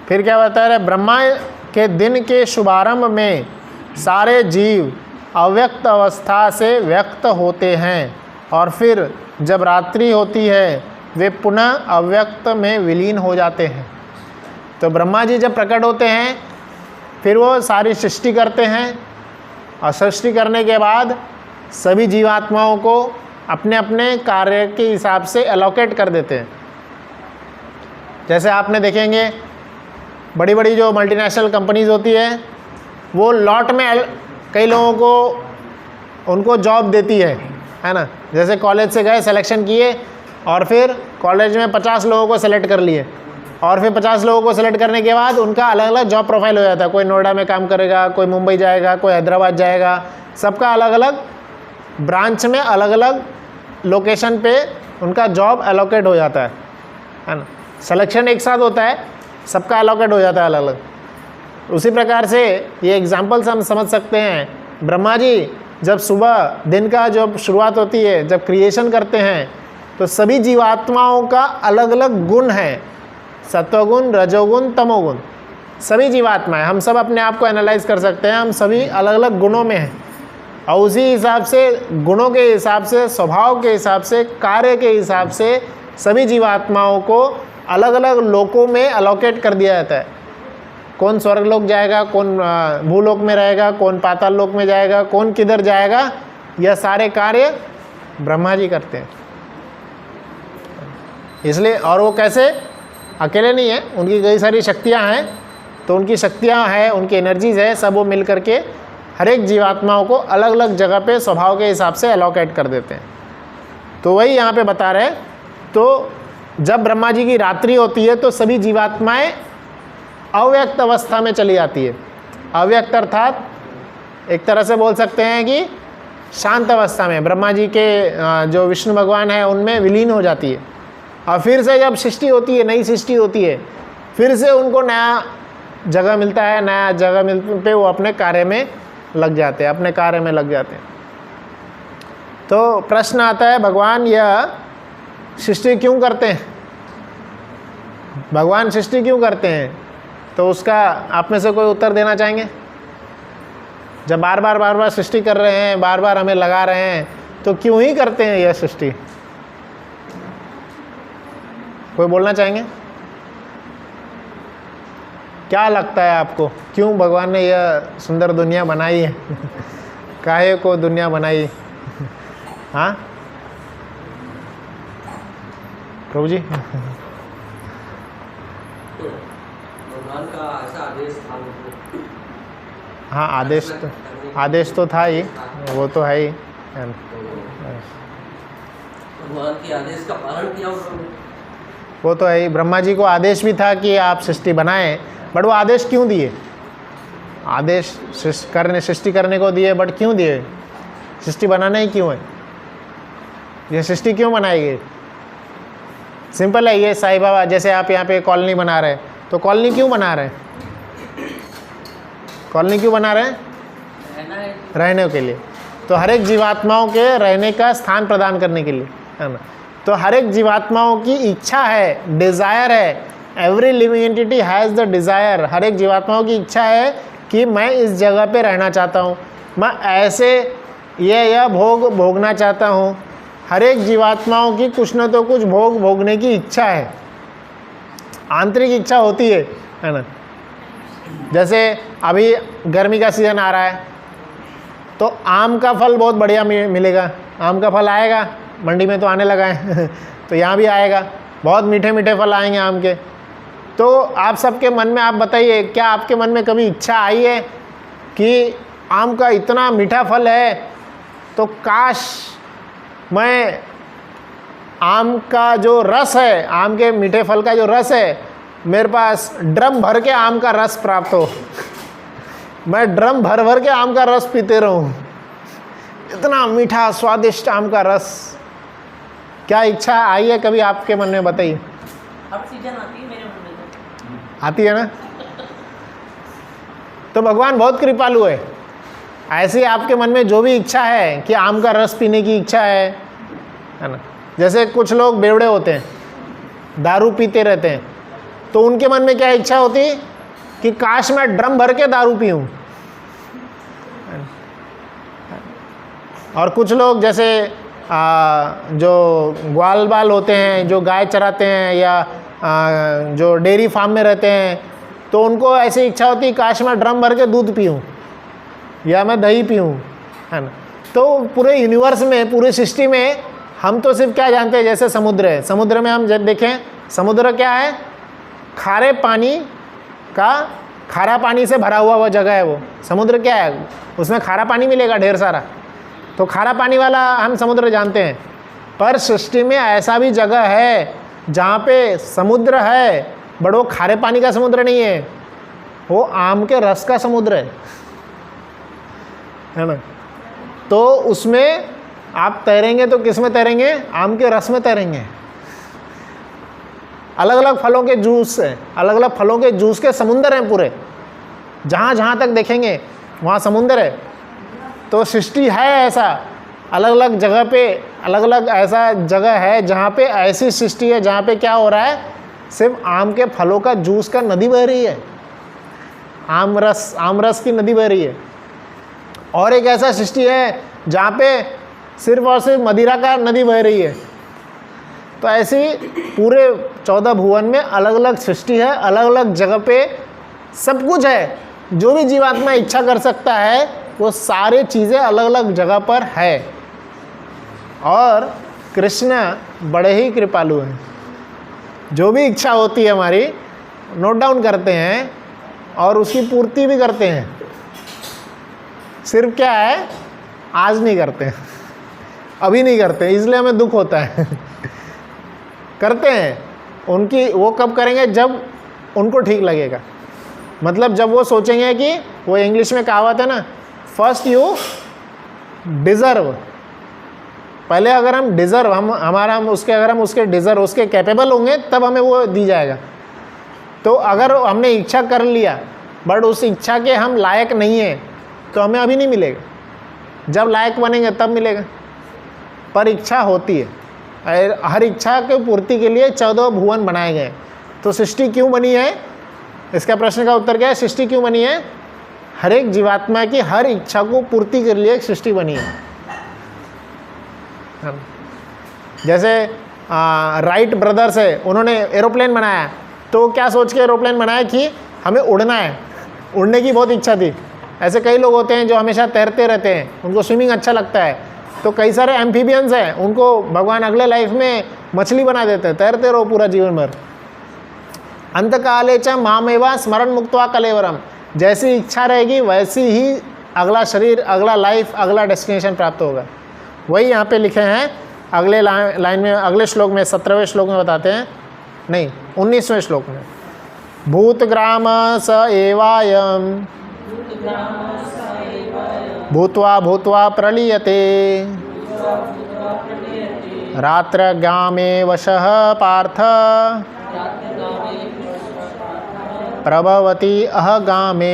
फिर क्या बता रहे, ब्रह्मा के दिन के शुभारंभ में सारे जीव अव्यक्त अवस्था से व्यक्त होते हैं, और फिर जब रात्रि होती है वे पुनः अव्यक्त में विलीन हो जाते हैं। तो ब्रह्मा जी जब प्रकट होते हैं फिर वो सारी सृष्टि करते हैं, और सृष्टि करने के बाद सभी जीवात्माओं को अपने अपने कार्य के हिसाब से एलोकेट कर देते हैं। जैसे आपने देखेंगे बड़ी बड़ी जो मल्टीनेशनल कंपनीज होती है, वो लॉट में कई लोगों को उनको जॉब देती है ना। जैसे कॉलेज से गए, सिलेक्शन किए, और फिर कॉलेज में 50 लोगों को सेलेक्ट कर लिए, और फिर 50 लोगों को सेलेक्ट करने के बाद उनका अलग अलग जॉब प्रोफाइल हो जाता है। कोई नोएडा में काम करेगा, कोई मुंबई जाएगा, कोई हैदराबाद जाएगा, सबका अलग अलग ब्रांच में अलग अलग लोकेशन पे उनका जॉब एलोकेट हो जाता है ना। सिलेक्शन एक साथ होता है, सबका एलोकेट हो जाता है अलग अलग। उसी प्रकार से ये एग्जाम्पल्स हम समझ सकते हैं। ब्रह्मा जी जब सुबह दिन का जब शुरुआत होती है, जब क्रिएशन करते हैं, तो सभी जीवात्माओं का अलग अलग गुण है, सत्वगुण, रजोगुण, तमोगुण, सभी जीवात्माएं। हम सब अपने आप को एनालाइज कर सकते हैं, हम सभी अलग अलग गुणों में हैं, और उसी हिसाब से, गुणों के हिसाब से, स्वभाव के हिसाब से, कार्य के हिसाब से सभी जीवात्माओं को अलग अलग लोकों में अलोकेट कर दिया जाता है। कौन स्वर्गलोक जाएगा, कौन भूलोक में रहेगा, कौन पाताल लोक में जाएगा, कौन किधर जाएगा, यह सारे कार्य ब्रह्मा जी करते हैं। इसलिए, और वो कैसे, अकेले नहीं है, उनकी कई सारी शक्तियाँ हैं। तो उनकी शक्तियाँ हैं, उनकी एनर्जीज है, सब वो मिल करके हर एक जीवात्माओं को अलग अलग जगह पे स्वभाव के हिसाब से एलोकेट कर देते हैं। तो वही यहाँ पे बता रहे हैं। तो जब ब्रह्मा जी की रात्रि होती है तो सभी जीवात्माएं अव्यक्त अवस्था में चली जाती है। अव्यक्त अर्थात एक तरह से बोल सकते हैं कि शांत अवस्था में ब्रह्मा जी के जो विष्णु भगवान है उनमें विलीन हो जाती है। और फिर से जब सृष्टि होती है, नई सृष्टि होती है, फिर से उनको नया जगह मिलता है, नया जगह मिलने पे वो अपने कार्य में लग जाते हैं, अपने कार्य में लग जाते हैं। तो प्रश्न आता है, भगवान यह सृष्टि क्यों करते हैं? भगवान सृष्टि क्यों करते हैं? तो उसका आप में से कोई उत्तर देना चाहेंगे? जब बार बार सृष्टि कर रहे हैं, बार बार हमें लगा रहे हैं, तो क्यों ही करते हैं यह सृष्टि? कोई बोलना चाहेंगे? क्या लगता है आपको, क्यों भगवान ने यह सुंदर दुनिया बनाई है? काहे को दुनिया बनाई? हाँ प्रभु जी? भगवान का ऐसा आदेश था उनको। हाँ, आदेश तो था ही, वो तो है ही। भगवान के आदेश का पालन किया उन्होंने। वो तो है ही। ब्रह्मा जी को आदेश भी था कि आप सृष्टि बनाएं, बट वो आदेश क्यों दिए? आदेश सृष्टि करने को दिए, बट क्यों दिए? सृष्टि बनाना ही क्यों है? ये सृष्टि क्यों बनाई गई? सिंपल है ये। साईं बाबा, जैसे आप यहाँ पे कॉलोनी बना रहे हैं, तो कॉलोनी क्यों बना रहे हैं? कॉलोनी क्यों बना रहे हैं? रहने के लिए। तो हर एक जीवात्माओं के रहने का स्थान प्रदान करने के लिए, है ना? तो हर एक जीवात्माओं की इच्छा है, डिज़ायर है। Every living entity has the desire. हर एक जीवात्माओं की इच्छा है कि मैं इस जगह पे रहना चाहता हूँ, मैं ऐसे यह भोग भोगना चाहता हूँ। हर एक जीवात्माओं की कुछ न तो कुछ भोग भोगने की इच्छा है, आंतरिक इच्छा होती है ना? जैसे अभी गर्मी का सीज़न आ रहा है, तो आम का फल बहुत बढ़िया मिलेगा। आम का फल आएगा, मंडी में तो आने लगा है तो यहाँ भी आएगा, बहुत मीठे मीठे फल आएंगे आम के। तो आप सबके मन में, आप बताइए, क्या आपके मन में कभी इच्छा आई है कि आम का इतना मीठा फल है, तो काश मैं आम का जो रस है, आम के मीठे फल का जो रस है, मेरे पास ड्रम भर के आम का रस प्राप्त हो, मैं ड्रम भर भर के आम का रस पीते रहूं, इतना मीठा स्वादिष्ट आम का रस। क्या इच्छा आई है कभी आपके मन में? बताइए। हर सीजन आती है मेरे मन में तो। आती है ना? तो भगवान बहुत कृपालु है। ऐसे आपके मन में जो भी इच्छा है कि आम का रस पीने की इच्छा है ना? जैसे कुछ लोग बेवड़े होते हैं, दारू पीते रहते हैं, तो उनके मन में क्या इच्छा होती कि काश मैं ड्रम भर के दारू पीऊं। और कुछ लोग जैसे जो ग्वाल बाल होते हैं, जो गाय चराते हैं, या जो डेयरी फार्म में रहते हैं, तो उनको ऐसी इच्छा होती है काश मैं ड्रम भर के दूध पीऊं या मैं दही पीऊं, है ना? तो पूरे यूनिवर्स में, पूरी सृष्टि में हम तो सिर्फ क्या जानते हैं, जैसे समुद्र है, समुद्र में हम जब देखें, समुद्र क्या है? खारे पानी का, खारा पानी से भरा हुआ जगह है वो समुद्र। क्या है? उसमें खारा पानी मिलेगा ढेर सारा, तो खारा पानी वाला हम समुद्र जानते हैं। पर सृष्टि में ऐसा भी जगह है जहाँ पे समुद्र है, बट वो खारे पानी का समुद्र नहीं है, वो आम के रस का समुद्र है ना? तो उसमें आप तैरेंगे तो किस में तैरेंगे? आम के रस में तैरेंगे। अलग अलग फलों के जूस है, अलग अलग फलों के जूस के समुंदर हैं पूरे, जहाँ जहाँ तक देखेंगे वहाँ समुंदर है। तो सृष्टि है ऐसा, अलग अलग जगह पे, अलग अलग ऐसा जगह है जहाँ पे ऐसी सृष्टि है जहाँ पे क्या हो रहा है? सिर्फ आम के फलों का जूस का नदी बह रही है, आम रस की नदी बह रही है। और एक ऐसा सृष्टि है जहाँ पे सिर्फ और सिर्फ मदिरा का नदी बह रही है। तो ऐसी पूरे 14 भुवन में अलग अलग सृष्टि है, अलग अलग जगह पे सब कुछ है। जो भी जीवात्मा इच्छा कर सकता है वो सारी चीज़ें अलग अलग जगह पर है। और कृष्ण बड़े ही कृपालु हैं, जो भी इच्छा होती है हमारी नोट डाउन करते हैं और उसकी पूर्ति भी करते हैं। सिर्फ क्या है, आज नहीं करते, अभी नहीं करते, इसलिए हमें दुख होता है। करते हैं उनकी, वो कब करेंगे? जब उनको ठीक लगेगा। मतलब जब वो सोचेंगे कि, वो इंग्लिश में कहावत है ना, फर्स्ट यू डिज़र्व, पहले अगर हम डिज़र्व हम उसके डिज़र्व उसके कैपेबल होंगे तब हमें वो दी जाएगा। तो अगर हमने इच्छा कर लिया बट उस इच्छा के हम लायक नहीं हैं तो हमें अभी नहीं मिलेगा, जब लायक बनेंगे तब मिलेगा। पर इच्छा होती है, हर इच्छा के पूर्ति के लिए 14 भुवन बनाए गए। तो सृष्टि क्यों बनी है, इसका प्रश्न का उत्तर क्या है? सृष्टि क्यों बनी है? हर एक जीवात्मा की हर इच्छा को पूर्ति के लिए एक सृष्टि बनी है। जैसे राइट ब्रदर्स है, उन्होंने एरोप्लेन बनाया, तो क्या सोच के एरोप्लेन बनाया कि हमें उड़ना है, उड़ने की बहुत इच्छा थी। ऐसे कई लोग होते हैं जो हमेशा तैरते रहते हैं, उनको स्विमिंग अच्छा लगता है। तो कई सारे एम्फीबियंस हैं, उनको भगवान अगले लाइफ में मछली बना देते हैं, तैरते रहो पूरा जीवन भर। अंतकाले च मामेवा स्मरण मुक्त्वा कलेवरम, जैसी इच्छा रहेगी वैसी ही अगला शरीर, अगला लाइफ, अगला डेस्टिनेशन प्राप्त होगा। वही यहाँ पे लिखे हैं अगले लाइन में, अगले श्लोक में 17वें श्लोक में बताते हैं, नहीं 19वें श्लोक में, भूतग्राम स एवायम भूत्वा भूत्वा प्रलीयते रात्रगामे वशः पार्थ प्रभवती अहगामे।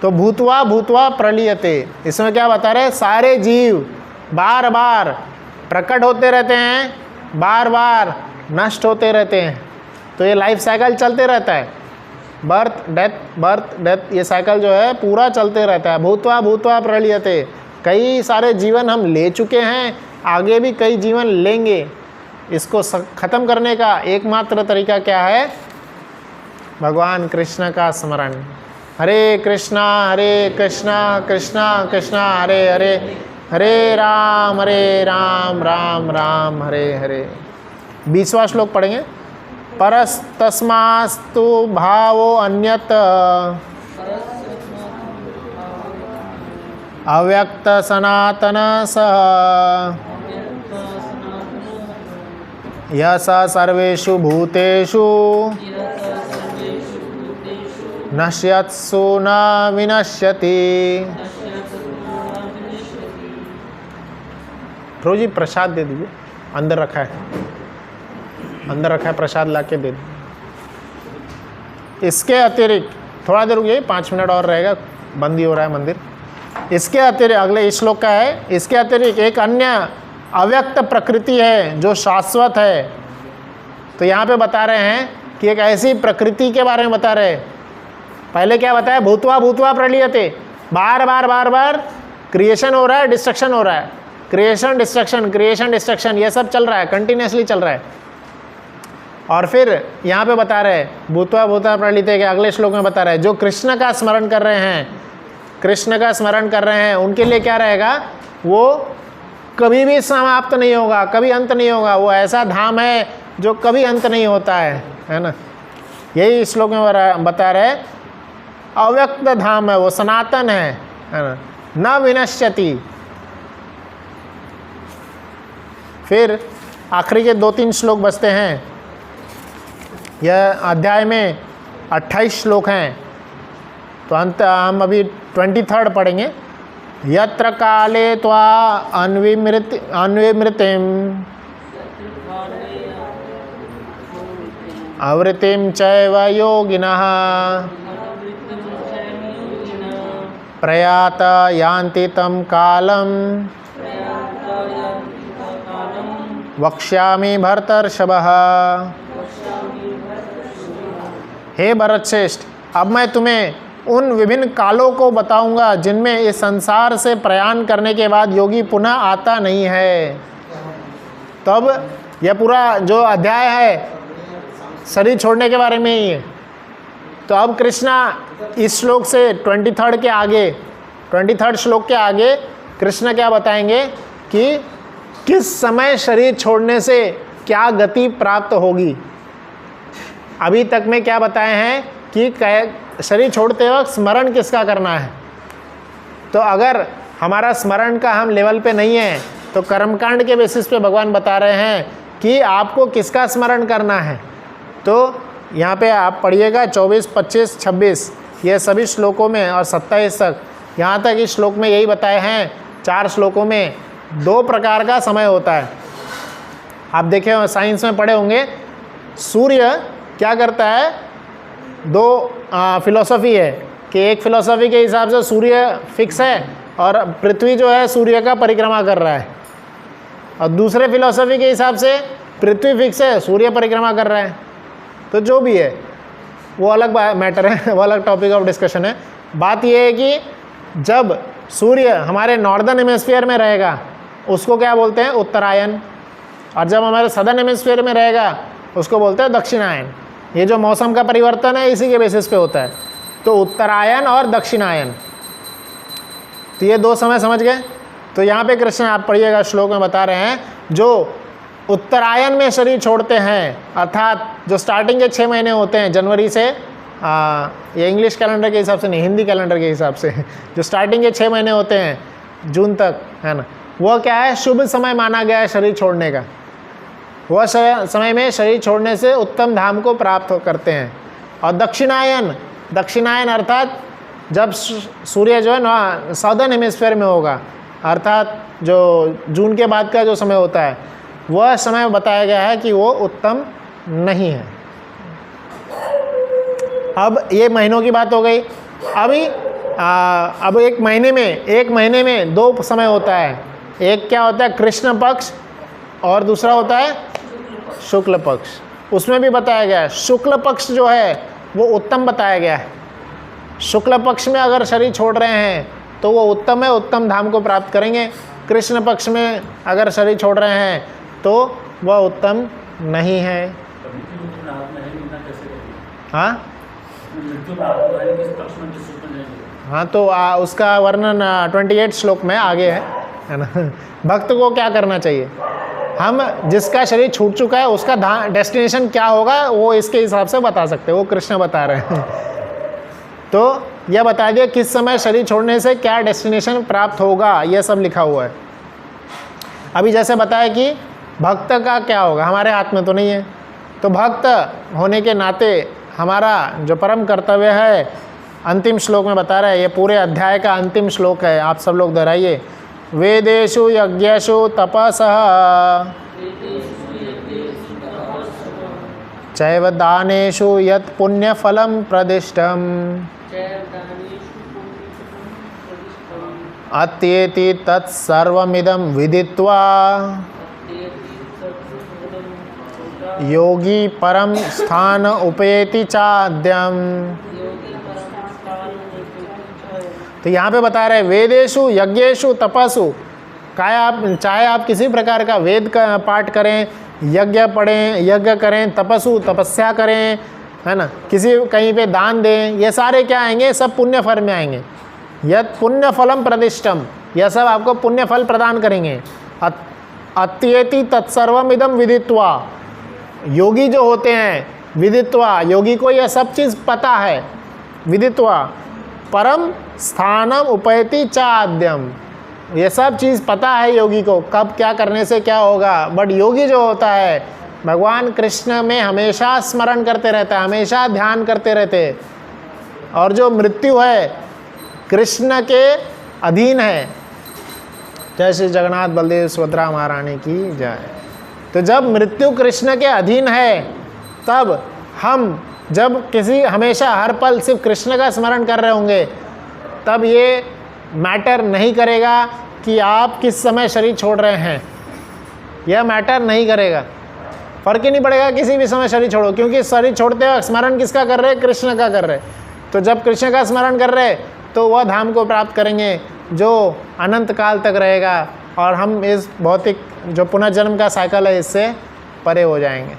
तो भूतवा भूतवा प्रलीयते, इसमें क्या बता रहे? सारे जीव बार बार प्रकट होते रहते हैं, बार बार नष्ट होते रहते हैं। तो ये लाइफ साइकिल चलते रहता है, बर्थ डेथ, ये साइकिल जो है पूरा चलते रहता है। भूतवा भूतवा प्रलीयते, कई सारे जीवन हम ले चुके हैं, आगे भी कई जीवन लेंगे। इसको ख़त्म करने का एकमात्र तरीका क्या है? भगवान कृष्ण का स्मरण। हरे कृष्णा कृष्णा कृष्णा हरे हरे, हरे राम राम राम हरे हरे। 20वां श्लोक पढ़ेंगे। परस्तस्मास्तु भावो अन्यत अव्यक्त सनातन सः यस सर्वेषु भूतेषु नश्यत्सु न विनश्यति। प्रो जी प्रसाद दे दीजिए, अंदर रखा है प्रसाद ला के दे दीजिए। इसके अतिरिक्त थोड़ा देर रुकिए, 5 मिनट और रहेगा, बंद ही हो रहा है मंदिर। इसके अतिरिक्त अगले श्लोक का है, इसके अतिरिक्त एक अन्य अव्यक्त प्रकृति है जो शाश्वत है। तो यहाँ पे बता रहे हैं कि एक ऐसी प्रकृति के बारे में बता रहे हैं। पहले क्या बताया? भूतवा भूतवा प्रलीयते, बार बार क्रिएशन हो रहा है, डिस्ट्रक्शन हो रहा है, क्रिएशन डिस्ट्रक्शन ये सब चल रहा है, कंटिन्यूसली चल रहा है। और फिर यहाँ पे बता रहे हैं भूतवा भूतवा प्रलीयते के अगले श्लोक में बता रहे हैं जो कृष्ण का स्मरण कर रहे हैं, उनके लिए क्या रहेगा? वो कभी भी समाप्त नहीं होगा, कभी अंत नहीं होगा। वो ऐसा धाम है जो कभी अंत नहीं होता है ना। यही श्लोक में बता रहे, अव्यक्त धाम है, वो सनातन है ना, न विनश्यति। फिर आखिरी के 2-3 श्लोक बचते हैं। यह अध्याय में 28 श्लोक हैं, तो अंत हम अभी 23rd पढ़ेंगे। यत्र काले त्वा अन्विमृतिम आवृतिम चैव योगिनः प्रयात यान्ति तं कालं वक्ष्यामि भरतर्षभः। हे भरतश्रेष्ठ, अब मैं तुम्हें उन विभिन्न कालों को बताऊंगा जिनमें इस संसार से प्रयाण करने के बाद योगी पुनः आता नहीं है। तब यह पूरा जो अध्याय है शरीर छोड़ने के बारे में ही है। तो अब कृष्णा इस श्लोक से 23rd श्लोक के आगे कृष्ण क्या बताएंगे कि किस समय शरीर छोड़ने से क्या गति प्राप्त होगी। अभी तक में क्या बताए हैं कि शरीर छोड़ते वक्त स्मरण किसका करना है। तो अगर हमारा स्मरण का हम लेवल पे नहीं है तो कर्मकांड के बेसिस पे भगवान बता रहे हैं कि आपको किसका स्मरण करना है। तो यहाँ पे आप पढ़िएगा 24, 25, 26 ये सभी श्लोकों में और 27 तक यहाँ तक इस श्लोक में यही बताए हैं, 4 श्लोकों में 2 प्रकार का समय होता है। आप देखे साइंस में पढ़े होंगे, सूर्य क्या करता है, 2 फिलॉसफी है कि एक फिलॉसफी के हिसाब से सूर्य फिक्स है और पृथ्वी जो है सूर्य का परिक्रमा कर रहा है, और दूसरे फिलॉसफी के हिसाब से पृथ्वी फिक्स है, सूर्य परिक्रमा कर रहा है। तो जो भी है वो अलग मैटर है, वो अलग टॉपिक ऑफ डिस्कशन है। बात ये है कि जब सूर्य हमारे नॉर्दर्न हेमिस्फीयर में रहेगा उसको क्या बोलते हैं, उत्तरायण, और जब हमारे सदर्न हेमिस्फीयर में रहेगा उसको बोलते हैं दक्षिणायन। ये जो मौसम का परिवर्तन है इसी के बेसिस पे होता है। तो उत्तरायण और दक्षिणायन, तो ये 2 समय समझ गए। तो यहाँ पे कृष्ण, आप पढ़िएगा श्लोक में बता रहे हैं, जो उत्तरायण में शरीर छोड़ते हैं, अर्थात जो स्टार्टिंग के 6 महीने होते हैं जनवरी से, ये इंग्लिश कैलेंडर के हिसाब से नहीं, हिंदी कैलेंडर के हिसाब से जो स्टार्टिंग के 6 महीने होते हैं जून तक, है ना, वह क्या है, शुभ समय माना गया है शरीर छोड़ने का। वह समय में शरीर छोड़ने से उत्तम धाम को प्राप्त करते हैं। और दक्षिणायन, दक्षिणायन अर्थात जब सूर्य जो है ना साउदर्न हेमिस्फीयर में होगा, अर्थात जो जून के बाद का जो समय होता है, वह समय बताया गया है कि वो उत्तम नहीं है। अब ये महीनों की बात हो गई। अभी अब एक महीने में 2 समय होता है। एक क्या होता है, कृष्ण पक्ष, और दूसरा होता है शुक्ल पक्ष। उसमें भी बताया गया है, शुक्ल पक्ष जो है वो उत्तम बताया गया है। शुक्ल पक्ष में अगर शरीर छोड़ रहे हैं तो वो उत्तम है, उत्तम धाम को प्राप्त करेंगे। कृष्ण पक्ष में अगर शरीर छोड़ रहे हैं तो वह उत्तम नहीं है। हाँ हाँ, तो उसका वर्णन 28 श्लोक में आगे है ना। भक्त को क्या करना चाहिए, हम जिसका शरीर छूट चुका है उसका डेस्टिनेशन क्या होगा वो इसके हिसाब से बता सकते हैं, वो कृष्ण बता रहे हैं। तो यह बता दिया किस समय शरीर छोड़ने से क्या डेस्टिनेशन प्राप्त होगा, यह सब लिखा हुआ है। अभी जैसे बताया कि भक्त का क्या होगा, हमारे हाथ में तो नहीं है। तो भक्त होने के नाते हमारा जो परम कर्तव्य है, अंतिम श्लोक में बता रहा है, ये पूरे अध्याय का अंतिम श्लोक है, आप सब लोग दोहराइए। वेदेषु यज्ञेषु तपसः चैव दानेषु यत् पुण्यफलं प्रदिष्टम् अत्येति तत्सर्वमिदं विदित्वा योगी परम स्थान उपेति चाद्यम। तो यहाँ पे बता रहे वेदेषु यज्ञेषु तपसु, चाहे आप किसी प्रकार का वेद का पाठ करें, यज्ञ पढ़ें, यज्ञ करें, तपस्सु तपस्या करें, है ना, किसी कहीं पे दान दें, ये सारे क्या आएंगे, सब पुण्य फल में आएंगे। यत् पुण्य फलम प्रदिष्टम, यह सब आपको पुण्य फल प्रदान करेंगे। अत्येति तत्सर्वम इदम विदित्वा, योगी जो होते हैं, विदित्वा, योगी को यह सब चीज़ पता है, विदित्वा परम स्थानम उपैति चाद्यम, ये सब चीज़ पता है योगी को, कब क्या करने से क्या होगा। बट योगी जो होता है भगवान कृष्ण में हमेशा स्मरण करते रहता है, हमेशा ध्यान करते रहते हैं, और जो मृत्यु है कृष्ण के अधीन है। जय श्री जगन्नाथ बलदेव सुभद्रा महारानी की जय। तो जब मृत्यु कृष्ण के अधीन है, तब हम जब किसी हमेशा हर पल सिर्फ कृष्ण का स्मरण कर रहे होंगे, तब ये मैटर नहीं करेगा कि आप किस समय शरीर छोड़ रहे हैं, यह मैटर नहीं करेगा, फर्क ही नहीं पड़ेगा किसी भी समय शरीर छोड़ो, क्योंकि शरीर छोड़ते वक्त स्मरण किसका कर रहे हैं, कृष्ण का कर रहे। तो जब कृष्ण का स्मरण कर रहे तो वह धाम को प्राप्त करेंगे जो अनंत काल तक रहेगा, और हम इस भौतिक जो पुनर्जन्म का साइकिल है इससे परे हो जाएंगे।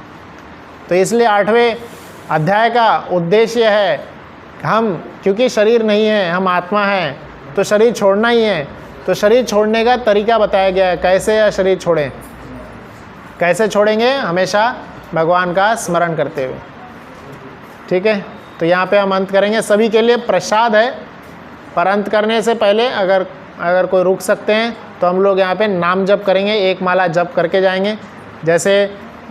तो इसलिए 8वें अध्याय का उद्देश्य है, हम क्योंकि शरीर नहीं है, हम आत्मा हैं, तो शरीर छोड़ना ही है। तो शरीर छोड़ने का तरीका बताया गया है, कैसे यह शरीर छोड़ें, कैसे छोड़ेंगे, हमेशा भगवान का स्मरण करते हुए। ठीक है, तो यहाँ पे हम अंत करेंगे। सभी के लिए प्रसाद है, पर अंत करने से पहले अगर कोई रुक सकते हैं तो हम लोग यहाँ पे नाम जप करेंगे, एक माला जप करके जाएंगे। जैसे